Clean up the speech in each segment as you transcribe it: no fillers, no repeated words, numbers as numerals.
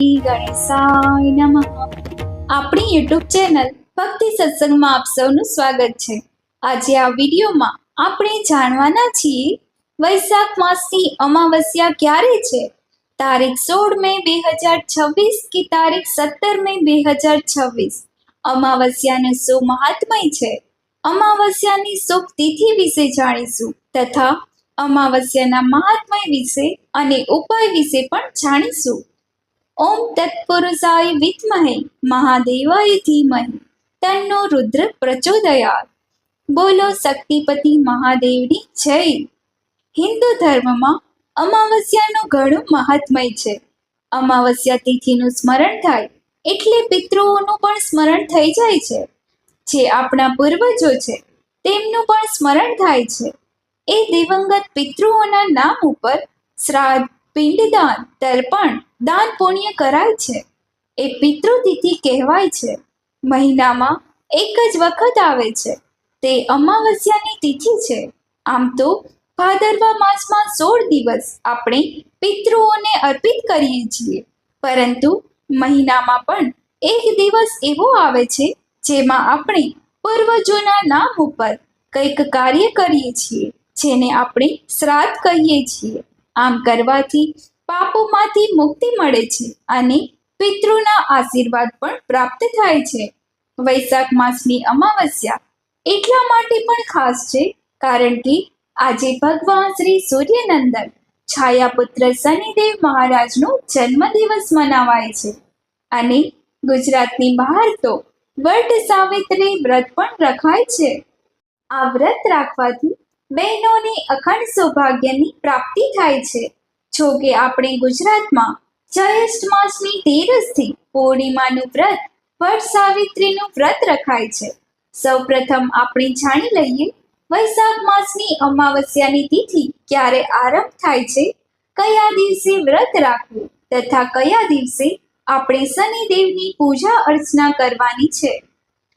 શ્રી ગણેશાય નમઃ. આપણી YouTube channel ભક્તિ સત્સંગમાં આપ સૌનું સ્વાગત છે. આજે આ વિડીયોમાં આપણે જાણવાના છીએ વૈશાખ માસની અમાવસ્યા ક્યારે છે, તારીખ 16 મે 2026 કે તારીખ 17 મે 2026. અમાવસ્યાનું શું મહાત્મય છે, અમાવસ્યાની શુભ તિથિ વિશે જાણીશું તથા અમાવસ્યાના મહાત્મય વિશે અને ઉપાય વિશે પણ જાણીશું. ઓમ તત્પુરુષાય વિદ્મહે મહાદેવાય ધીમહિ તન્નો રુદ્ર પ્રચોદયાત. બોલો શક્તિપતિ મહાદેવની જય. હિન્દુ ધર્મમાં અમાવસ્યાનું ઘણું મહાત્મય છે. અમાવસ્યા તિથિનું સ્મરણ થાય એટલે પિતૃઓનું પણ સ્મરણ થઈ જાય છે. જે આપણા પૂર્વજો છે તેમનું પણ સ્મરણ થાય છે. એ દિવંગત પિતૃઓના નામ ઉપર શ્રાદ્ધ, પિંડદાન, તર્પણ, દાન પુણ્ય કરાય છે. એ પિતૃતિથિ કહેવાય છે. મહિનામાં એક જ વખત આવે છે, તે અમાવસ્યાની તિથિ છે. આમ તો ભાદરવા માસમાં 16 દિવસ આપણે પિતૃઓને અર્પિત કરીએ છીએ, પરંતુ મહિનામાં પણ એક દિવસ એવો આવે છે જેમાં આપણે પૂર્વજોના નામ ઉપર કંઈક કાર્ય કરીએ છીએ, જેને આપણે શ્રાદ્ધ કહીએ છીએ. આમ કરવાથી પાપોમાંથી મુક્તિ મળે છે અને પિતૃના આશીર્વાદ પણ પ્રાપ્ત થાય છે. વૈશાખ માસની અમાવસ્યા એટલા માટે પણ ખાસ છે કારણ કે આજે ભગવાન શ્રી સૂર્યનંદન છાયાપુત્ર શનિદેવ મહારાજનો જન્મદિવસ મનાવાય છે. અને ગુજરાતની બહાર તો વટ સાવિત્રી વ્રત પણ રખાય છે. આ વ્રત રાખવાથી બહેનોને અખંડ સૌભાગ્યની પ્રાપ્તિ થાય છે. જો કે આપણે ગુજરાતમાં જ્યેષ્ઠ માસની તેરસથી પૂર્ણિમાનું વ્રત વટ સાવિત્રીનું વ્રત રખાય છે. સૌપ્રથમ આપણે જાણી લઈએ વૈશાખ માસની અમાવસ્યાની તિથિ ક્યારે આરંભ થાય છે, કયા દિવસે વ્રત રાખવું તથા કયા દિવસે આપણે શનિદેવની પૂજા અર્ચના કરવાની છે.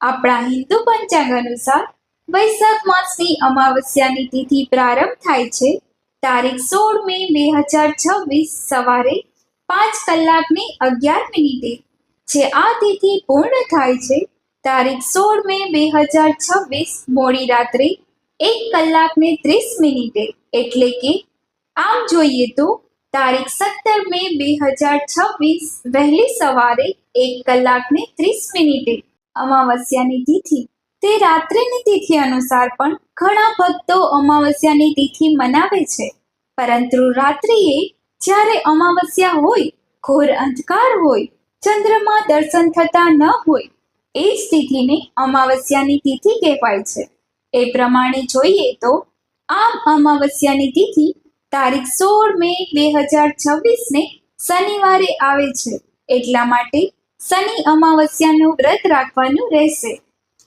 આપણા હિન્દુ પંચાંગ અનુસાર વૈશાખ માસની અમાવસ્યાની તિથિ પ્રારંભ થાય છે તારીખ 16 મે 2026 સવારે 5:11 જે આ તિથિ પૂર્ણ થાય છે તારીખ 16 મે 2026 મોડી રાત્રે 1:30 એટલે કે આમ જોઈએ તો તારીખ 17 મે 2026 વહેલી સવારે 1:30 અમાવસ્યાની તિથિ તે રાત્રિની તિથિ અનુસાર પણ ઘણા ભક્તો અમાવસ્યાની તિથિ મનાવે છે, પરંતુ રાત્રિએ જ્યારે અમાવસ્યા હોય, ઘોર અંધકાર હોય, ચંદ્રમાં દર્શન થતા ન હોય, એ જ તિથિને અમાવસ્યાની તિથિ કહેવાય છે. એ પ્રમાણે જોઈએ તો આમ અમાવસ્યાની તિથિ તારીખ 16 મે 2026 ને શનિવારે આવે છે, એટલા માટે શનિ અમાવસ્યાનું વ્રત રાખવાનું રહેશે.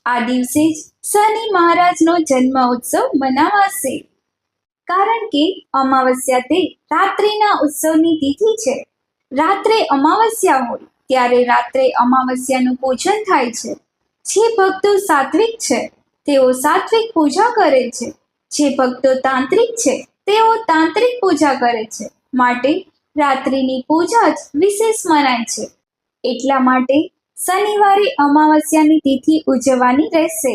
આ દિવસે જ શનિ મહારાજનો જન્મ ઉત્સવ મનાવાશે. કારણ કે અમાવસ્યા તે રાત્રિના ઉત્સવની તિથિ છે. રાત્રે અમાવસ્યા હોય ત્યારે રાત્રે અમાવસ્યાનું પૂજન થાય છે. જે ભક્તો સાત્વિક છે તેઓ સાત્વિક પૂજા કરે છે, જે ભક્તો તાંત્રિક છે તેઓ તાંત્રિક પૂજા કરે છે. માટે રાત્રિની પૂજા જ વિશેષ મનાય છે. એટલા માટે શનિવારે અમાવસ્યાની તિથિ ઉજવવાની રહેશે.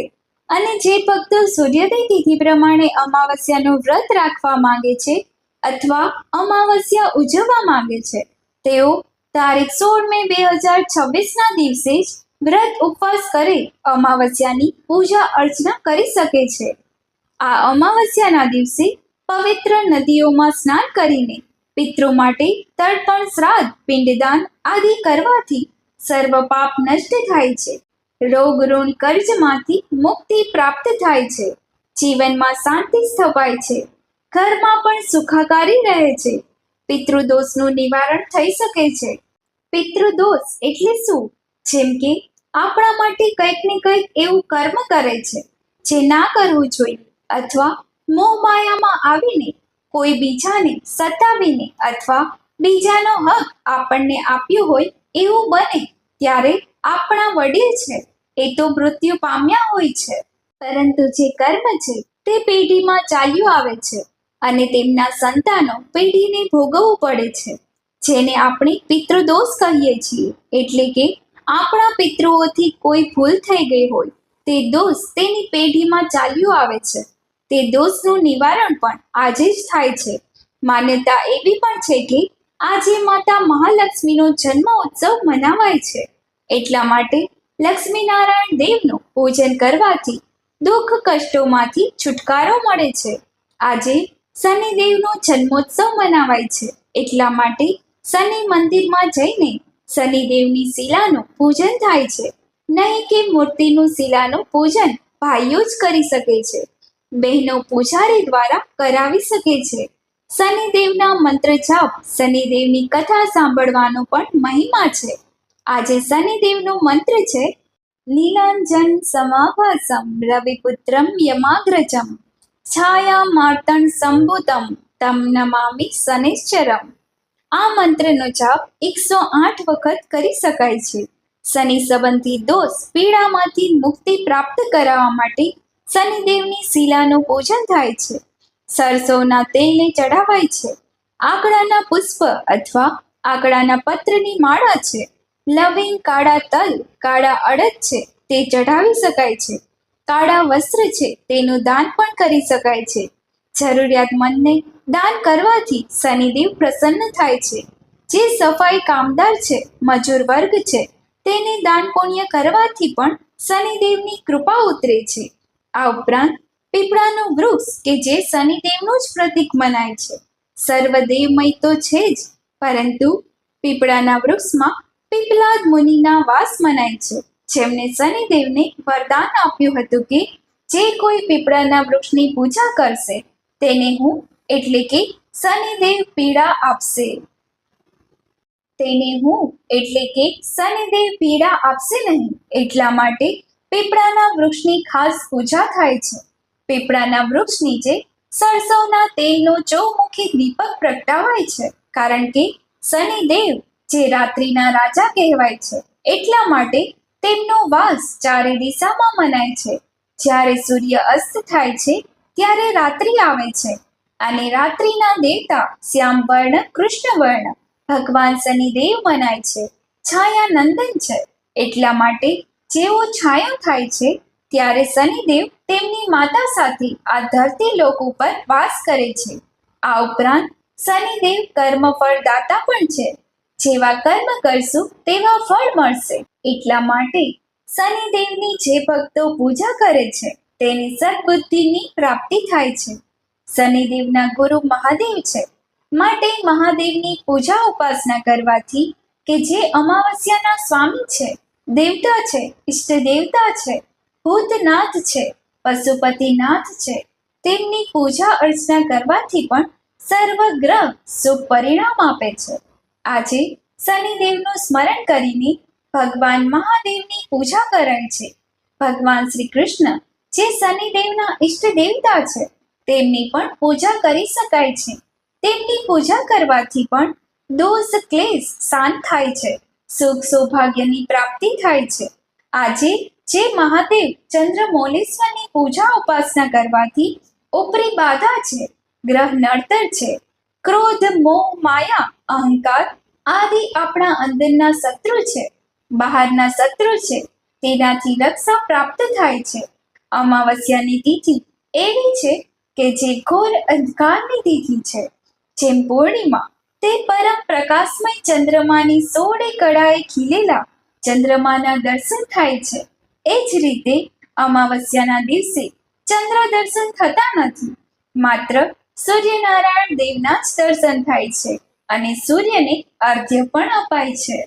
અને જે ભક્તો સૂર્યોદય તિથિ પ્રમાણે અમાવસ્યાનું વ્રત રાખવા માંગે છે અથવા અમાવસ્યા ઉજવવા માંગે છે, તેઓ તારીખ 16 મે 2026 દિવસે જ વ્રત ઉપવાસ કરી અમાવસ્યાની પૂજા અર્ચના કરી શકે છે. આ અમાવસ્યાના દિવસે પવિત્ર નદીઓમાં સ્નાન કરીને પિતૃ માટે તર્પણ, શ્રાદ્ધ, પિંડદાન આદિ કરવાથી સર્વ પાપ નષ્ટ થાય છે. રોગ ઋણ કર્જમાંથી મુક્તિ પ્રાપ્ત થાય છે. જીવનમાં શાંતિ સ્થપાય છે. ઘરમાં પણ સુખાકારી રહે છે. પિતૃદોષનું નિવારણ થઈ શકે છે. પિતૃદોષ એટલે શું? જેમ કે આપણા માટે કંઈક ને કંઈક એવું કર્મ કરે છે જે ના કરવું જોઈએ, અથવા મોહ માયામાં આવીને કોઈ બીજાને સતાવીને અથવા બીજાનો હક આપણને આપ્યો હોય એવું બને ત્યારે આપણા વડીલ છે એ તો મૃત્યુ પામ્યા હોય છે, પરંતુ જે કર્મ છે તે પેઢીમાં ચાલ્યું આવે છે અને તેમના સંતાનો પેઢીને ભોગવવું પડે છે. જેને આપણે પિતૃદોષ કહીએ છીએ, એટલે કે આપણા પિતૃઓથી કોઈ ભૂલ થઈ ગઈ હોય, તે દોષ તેની પેઢીમાં ચાલ્યું આવે છે. તે દોષનું નિવારણ પણ આજે જ થાય છે. માન્યતા એવી પણ છે કે આજે માતા મહાલક્ષ્મીનો જન્મ ઉત્સવ મનાવાય છે. એટલા માટે લક્ષ્મીનારાયણ દેવનું પૂજન કરવાથી દુઃખ કષ્ટોમાંથી છુટકારો મળે છે. આજે શનિદેવનો જન્મોત્સવ મનાવાય છે. એટલા માટે શનિ મંદિરમાં જઈને શનિદેવની શિલાનું પૂજન થાય છે, નહીં કે મૂર્તિનું શિલાનું પૂજન ભાઈઓ જ કરી શકે છે. બહેનો પૂજારી દ્વારા કરાવી શકે છે. શનિદેવના મંત્ર જાપ, શનિદેવની કથા સાંભળવાનો પણ મહિમા છે. આજે શનિદેવનો મંત્ર છે: નીલાંજન સમાભાસમ રવિપુત્રમ યમાગ્રજમ છાયા માર્તણ સંભુતમ તમ નમામિ શનિશ્ચરમ. આ મંત્રનો જાપ 108 વખત કરી શકાય છે. શનિ સંબંધી દોષ પીડામાંથી મુક્તિ પ્રાપ્ત કરાવવા માટે શનિદેવની શિલાનું પૂજન થાય છે. સરસોના તેલને ચઢાવાય છે. આકડાના પુષ્પ અથવા આકડાના પત્રની માળા છે. લવિંગ, કાળા તલ, કાળા અડદ છે તે ચઢાવી શકાય છે. કાળા વસ્ત્ર છે તેનું દાન પણ કરી શકાય છે. જરૂરિયાતમંદને દાન કરવાથી શનિદેવ પ્રસન્ન થાય છે. જે સફાઈ કામદાર છે, મજૂર વર્ગ છે, તેને દાન પુણ્ય કરવાથી પણ શનિદેવની કૃપા ઉતરે છે. આ ઉપરાંત પીપળાનું વૃક્ષ કે જે શનિદેવનું જ પ્રતીક મનાય છે. સર્વદેવમય તો છે જ, પરંતુ પીપળાના વૃક્ષમાં પીપલાદ મુનિના વાસ મનાય છે, જેમને શનિદેવને વરદાન આપ્યું હતું કે જે કોઈ પીપળાના વૃક્ષની પૂજા કરશે તેને હું એટલે કે શનિદેવ પીડા આપશે. નહીં. એટલા માટે પીપળાના વૃક્ષની ખાસ પૂજા થાય છે. પીપળાના વૃક્ષ નીચે સરસવના તેલનો ચોમુખી દીપક પ્રગટાવાય છે, કારણ કે શનિદેવ જે રાત્રિના રાજા કહેવાય છે, એટલા માટે તેમનો વાસ ચારે દિશામાં મનાય છે. જ્યારે સૂર્ય અસ્ત થાય છે ત્યારે રાત્રિ આવે છે, અને રાત્રિના દેવતા શ્યામ વર્ણ કૃષ્ણ વર્ણ ભગવાન શનિદેવ મનાય છે. છાયા નંદન છે, એટલા માટે જેવો છાયો થાય છે ત્યારે શનિદેવ તેમની માતા સાથે આ ધરતી લોક ઉપર વાસ કરે છે. આ ઉપરાંત શનિદેવ કર્મફળ દાતા પણ છે. જેવા કર્મ કરશું તેવા ફળ મળશે. એટલા માટે શનિદેવની જે ભક્તો પૂજા કરે છે તેની સદબુદ્ધિની પ્રાપ્તિ થાય છે. શનિદેવના ગુરુ મહાદેવ છે, માટે મહાદેવની પૂજા ઉપાસના કરવાથી, કે જે અમાવસ્યાના સ્વામી છે, દેવતા છે, ઈષ્ટ દેવતા છે, ભૂતનાથ છે, પશુપતિનાથ છે, તેમની પૂજા અર્ચના કરવાથી પણ સર્વગ્રહ શુભ પરિણામ આપે છે. આજે શનિદેવનું સ્મરણ કરીને ભગવાન મહાદેવની પૂજા કરાય છે. ભગવાન શ્રી કૃષ્ણ જે શનિદેવના ઈષ્ટ દેવતા છે, તેમની પણ પૂજા કરી શકાય છે. તેમની પૂજા કરવાથી પણ દોષ ક્લેશ શાંત થાય છે, સુખ સૌભાગ્યની પ્રાપ્તિ થાય છે. આજે જે મહાદેવ ચંદ્રમૌલેશ્વરની પૂજા ઉપાસના કરવાથી ઉપરી બાધા છે, ગ્રહ નડતર છે, ક્રોધ, મોહ, માયા, અહંકાર આદિ આપણા અંદરના શત્રુ છે, બહારના શત્રુ છે, તેનાથી રક્ષા પ્રાપ્ત થાય છે. અમાવસ્યાની તિથિ એવી છે કે જે ઘોર અંધકારની તિથિ છે. જેમ પૂર્ણિમા તે પરમ પ્રકાશમય ચંદ્રમાની 16 કળાએ ખીલેલા ચંદ્રમાના દર્શન થાય છે, એ જ રીતે અમાવસ્યાના દિવસે ચંદ્ર દર્શન થતા નથી, માત્ર સૂર્યનારાયણ દેવના જ દર્શન થાય છે, અને સૂર્યને અર્ઘ્ય પણ અપાય છે.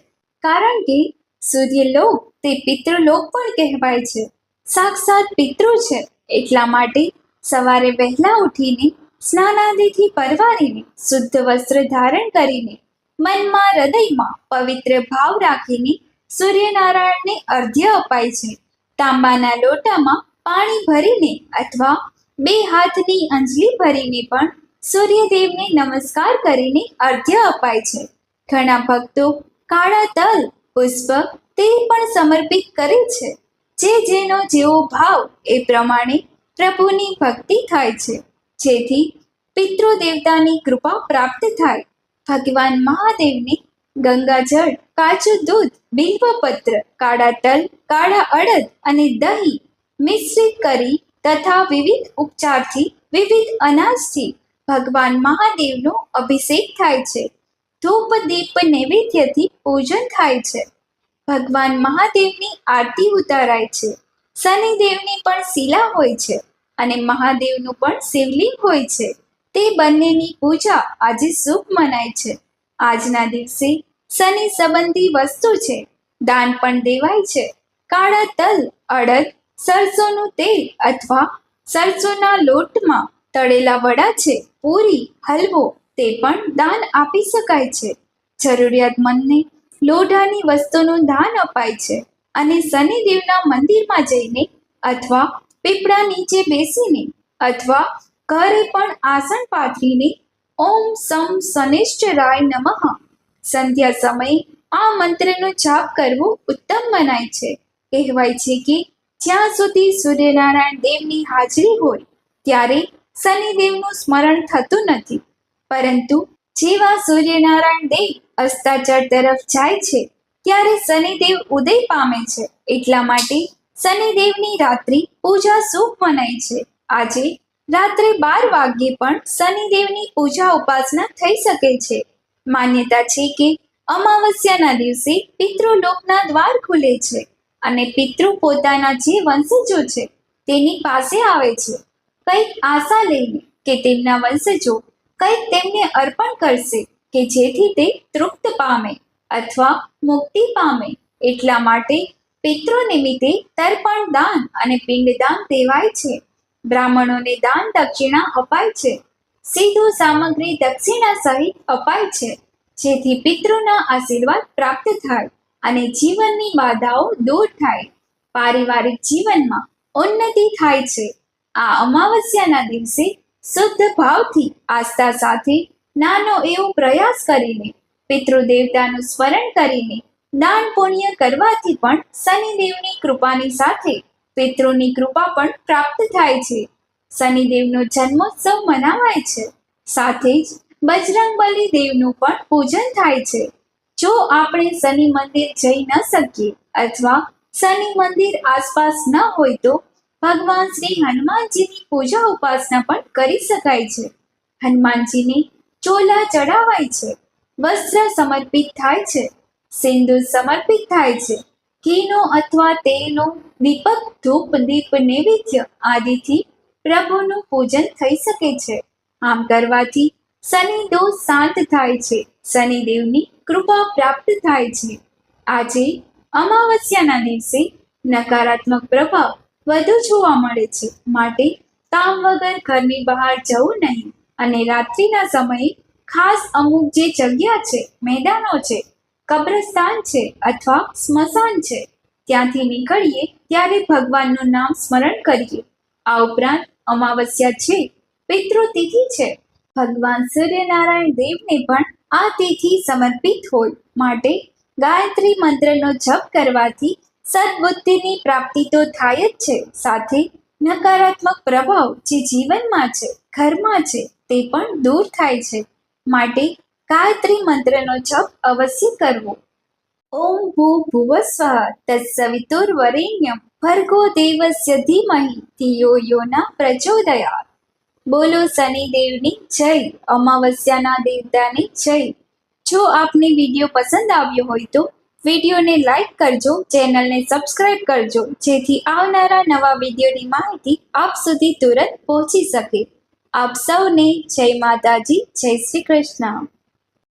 કારણ કે સૂર્યલોક તે પિતૃલોક પણ કહેવાય છે, સાક્ષાત પિતૃ છે. એટલા માટે સવારે વહેલા ઉઠીને સ્નાનાદિથી પરવારીને શુદ્ધ વસ્ત્ર ધારણ કરીને મનમાં હૃદયમાં પવિત્ર ભાવ રાખીને સૂર્યનારાયણને અર્ઘ્ય અપાય છે. તાંબાના લોટામાં પાણી ભરીને અથવા 2 હાથની અંજલિ ભરીને પણ સૂર્યદેવને નમસ્કાર કરીને અર્ઘ્ય અપાય છે. ઘણા ભક્તો કાળા તલ, પુષ્પ તે પણ સમર્પિત કરે છે. જેનો જેવો ભાવ એ પ્રમાણે પ્રભુની ભક્તિ થાય છે, જેથી પિતૃ દેવતાની કૃપા પ્રાપ્ત થાય. ભગવાન મહાદેવને ગંગાજળ, કાચું દૂધ, બિલ્વપત્ર, કાળા તલ, કાળા અડદ અને દહીં મિશ્રિત કરી તથા વિવિધ ઉપચારથી, વિવિધ અનાજથી ભગવાન મહાદેવનો અભિષેક થાય છે. ધૂપ દીપ નૈવેદ્યથી પૂજન થાય છે. ભગવાન મહાદેવની આરતી ઉતારાય છે. શનિદેવની પણ શિલા હોય છે અને મહાદેવનું પણ શિવલિંગ હોય છે. તે બંનેની પૂજા આજે શુભ મનાય છે. આજના દિવસે શનિ સંબંધી વસ્તુ છે દાન પણ દેવાય છે. કાળા તલ, અડદ, સરસોનું તેલ અથવા સરસોના લોટમાં તળેલા વડા છે, પૂરી, હલવો તે પણ દાન આપી શકાય છે. જરૂરિયાતમંદને લોઢાની વસ્તુનું દાન અપાય છે અને શનિદેવના મંદિરમાં જઈને અથવા પીપળા નીચે બેસીને અથવા ઘરે પણ આસન પાથરીને ઓમ સમ શનિશ્ચરાય નમઃ સંધ્યા સમયે આ મંત્રનો જાપ કરવો ઉત્તમ મનાય છે. કહેવાય છે કે જ્યાં સુધી સૂર્યનારાયણ દેવની હાજરી હોય ત્યારે શનિદેવનું સ્મરણ થતું નથી, પરંતુ જેવા સૂર્યનારાયણ દેવ અસ્તાચળ તરફ જાય છે ત્યારે શનિદેવ ઉદય પામે છે. એટલા માટે શનિદેવની રાત્રિ પૂજા શુભ મનાય છે. આજે રાત્રે 12 વાગ્યે પણ શનિદેવની પૂજા ઉપાસના થઈ શકે છે. માન્યતા છે કે અમાવસ્યાના દિવસે પિતૃલોકના દ્વાર ખુલે છે અને પિતૃ પોતાના જે વંશજો છે તેની પાસે આવે છે, કંઈક આશા લઈને કે તેમના વંશજો કંઈક તેમને અર્પણ કરશે કે જેથી તે તૃપ્ત પામે અથવા મુક્તિ પામે. એટલા માટે પિતૃ નિમિત્તે તર્પણ દાન અને પિંડદાન દેવાય છે. બ્રાહ્મણોને દાન દક્ષિણા અપાય છે. સીધું સામગ્રી દક્ષિણા સહિત અપાય છે, જેથી પિતૃના આશીર્વાદ પ્રાપ્ત થાય અને જીવનની બાધાઓ દૂર થાય, પારિવારિક જીવનમાં ઉન્નતિ થાય છે. આ અમાવસ્યાના દિવસે શુદ્ધ ભાવથી આસ્થા સાથે નાનો એવો પ્રયાસ કરીને પિતૃદેવતાનું સ્મરણ કરીને દાન પુણ્ય કરવાથી પણ શનિદેવની કૃપાની સાથે પિતૃની કૃપા પણ પ્રાપ્ત થાય છે. શનિદેવનો જન્મોત્સવ મનાવાય છે. સાથે જ બજરંગબલી દેવનું પણ પૂજન થાય છે. જો આપણે શનિ મંદિર જઈ ન શકીએ અથવા શનિ મંદિર આસપાસ ન હોય તો ભગવાન શ્રી હનુમાનજીની પૂજા ઉપાસના પણ કરી શકાય છે. હનુમાનજીને ચોલા ચડાવાય છે, વસ્ત્ર સમર્પિત થાય છે, સિંદૂર સમર્પિત થાય છે, ઘીનો અથવા તેલનો દીપક, ધૂપ, દીપ નૈવેદ્ય આદિથી પ્રભુનું પૂજન થઈ શકે છે. આમ કરવાથી શનિ દોષ શાંત થાય છે, શનિદેવની કૃપા પ્રાપ્ત થાય છે. આજે અમાવસ્યાના દિવસે નકારાત્મક પ્રભાવ વધુ જોવા મળે છે, માટે કામ વગર ઘરની બહાર જવું નહીં અને રાત્રિના સમયે ખાસ અમુક જે જગ્યા છે, મેદાનો છે, કબ્રસ્તાન છે અથવા સ્મશાન છે ત્યાંથી નીકળીએ ત્યારે ભગવાનનું નામ સ્મરણ કરીએ. આ ઉપરાંત અમાવસ્યા છે, પિતૃતિથિ છે. ભગવાન સૂર્યનારાયણ દેવને પણ આ તિથિ સમર્પિત હોય, માટે ગાયત્રી મંત્રનો જપ કરવાથી સદબુદ્ધિની પ્રાપ્તિ તો થાય જ છે, સાથે નકારાત્મક પ્રભાવ જે જીવનમાં છે, ઘરમાં છે તે પણ દૂર થાય છે. માટે ગાયત્રી મંત્રનો જપ અવશ્ય કરવો. ઓમ ભૂર્ભુવસ્વઃ તત્સવિતુર્વરેણ્યં ભર્ગો દેવસ્ય ધીમહિ ધિયો યો ન પ્રચોદયાત. બોલો શનિદેવની જય, અમાવસ્યાના દેવતાની જય. જો આપને વિડીયો પસંદ આવ્યો હોય તો વિડીયોને લાઈક કરજો, ચેનલને સબસ્ક્રાઈબ કરજો, જેથી આવનારા નવા વિડીયોની માહિતી આપ સુધી તુરંત પહોંચી શકે. આપ સૌને જય માતાજી, જય શ્રી કૃષ્ણ.